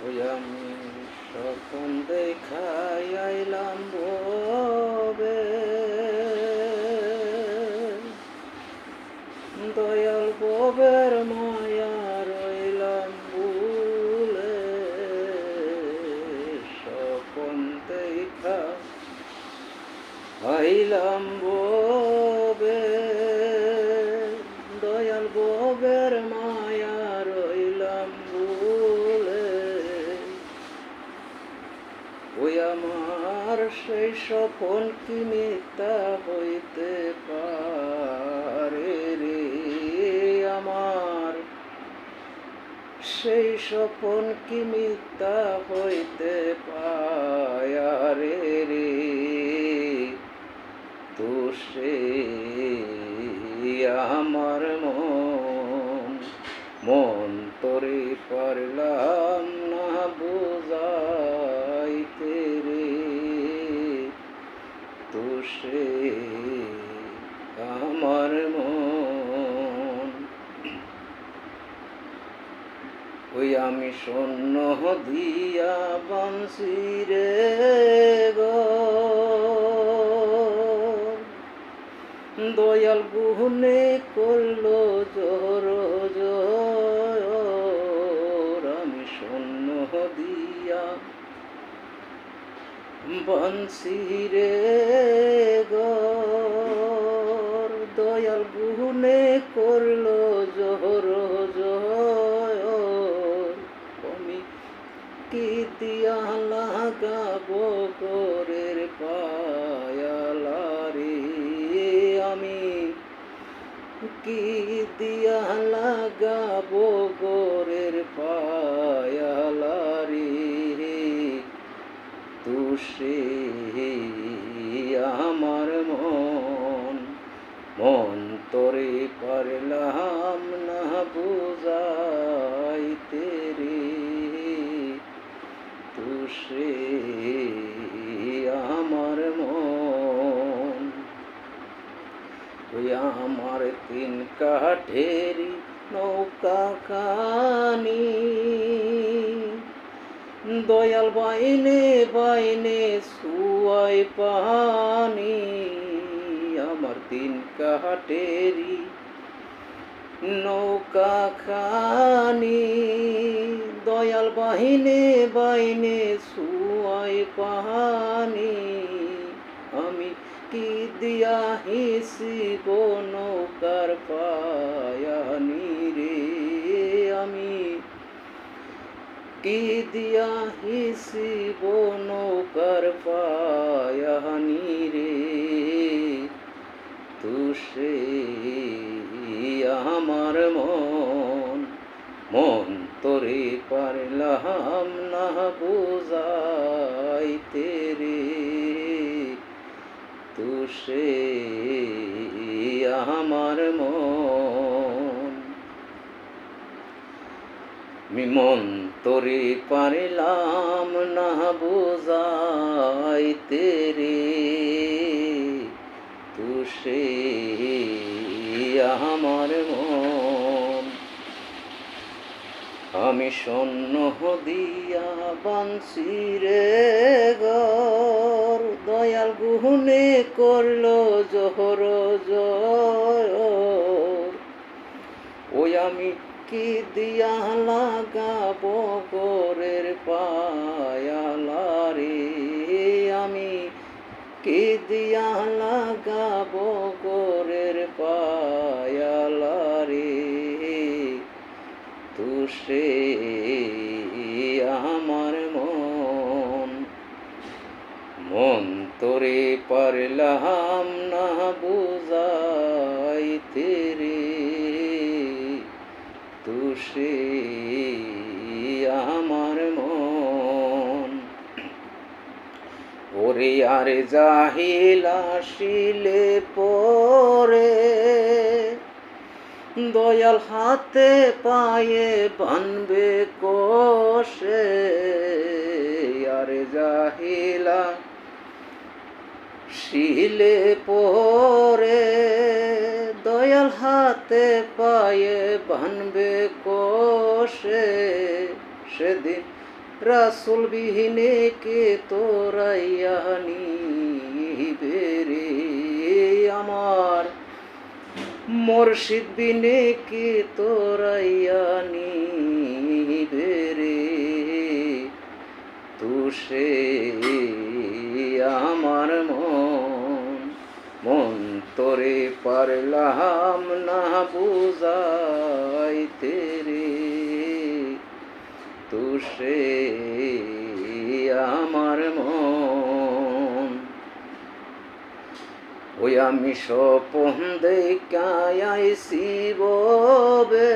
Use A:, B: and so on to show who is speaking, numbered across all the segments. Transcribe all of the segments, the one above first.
A: ওই আমি স্বপন দেখাই আইলাম ভবে, দয়াল ভবের মায়া রইলাম ভুলে। স্বপন দেখা আইলাম ভবে, দয়াল ভবের মায়া রইলাম ভুলে। ওই আমার সেই স্বপন কি মিথ্যা হইতে পারে রে? আমার সেই স্বপন কি মিথ্যা হইতে পারে রে? তো সে আমার মন তোরে পারলাম না বুঝাইতে রে। তো সে আমার ওই আমি শূন্য দিয়া বাঁশি রে গো, দয়াল গুহনে করলো জোর জোর। আমি শূন্য দিয়া বাঁশি রে গো, দয়াল গুহনে করলো জোর জোর। আমি কি দিয়া লাগাবো গোরের পায়ালা রে? আমি কি দিয়া লাগাবো গোরের পায়ালা রে? তো সে আমার মন তোরে পারলাম না বুঝাইতে রে। তো সে আমার ওই আমার তিন কাঠেরি নৌকা খানি, দয়াল বাইনে বাইনে সুয়াই পানি। আমার তিন কাঠেরি নৌকা খানি, দয়াল বাহিনে বাইনে সুয়াই পানি। আমি কি দিয়া হিসিব নৌকার পায়ানি রে? আমি কি দিয়া হিসিব নৌকার পায়ানি রে? তো সে আমার মন তোরে পারলাম না বুঝাইতে রে। তো সে আমার মন তোরে পারলাম না বুঝাইতে রে। তো সে আমার আমি শূন্য দিয়া বাঁশি রে গর, দয়াল গুহনে করলো জোহর জোর। ওই আমি কি দিয়া লাগাবো গোরের পায়ালা রে? আমি কি দিয়া লাগাবো গোরের পায়ালা রে? তো সে আমার মন তোরে পারলাম না বুঝাইতে রে। তো সে আমার ওরে আর জাহিল আসিলে পরে, দয়াল হাতে পায়ে বানবে কোষে। আরে জাহিলা শিলে পরে, দয়াল হাতে পায়ে বানবে কোষে। সেদিন রাসূল বিহীনে কে তোরাইয়া নিবে রে আমার, মুর্শিদ বিনে কে তোরাইয়া নিবে রে। তুষে আমার মন তোরে পারলাম না বুঝাইতে রে। তুষে আমার মন, ওই আমি স্বপন দেখাই আইছি ববে,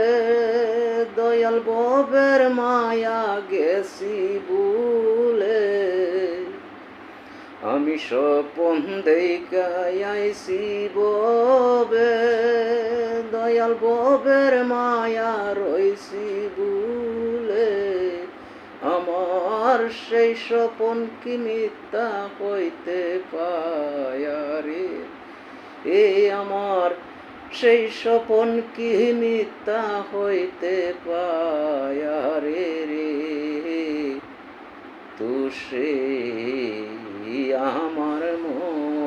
A: দয়াল ববের মায়া গেছি ভুলে। আমি স্বপন দেখাই আইছি ববে, দয়াল ববের মায়া রইছি ভুলে। আমার সেই স্বপন কি মিথ্যা হইতে পায় রে। আমার সেই স্বপন কি মিথ্যা হইতে পায় রে রে। তুষে আমার মন।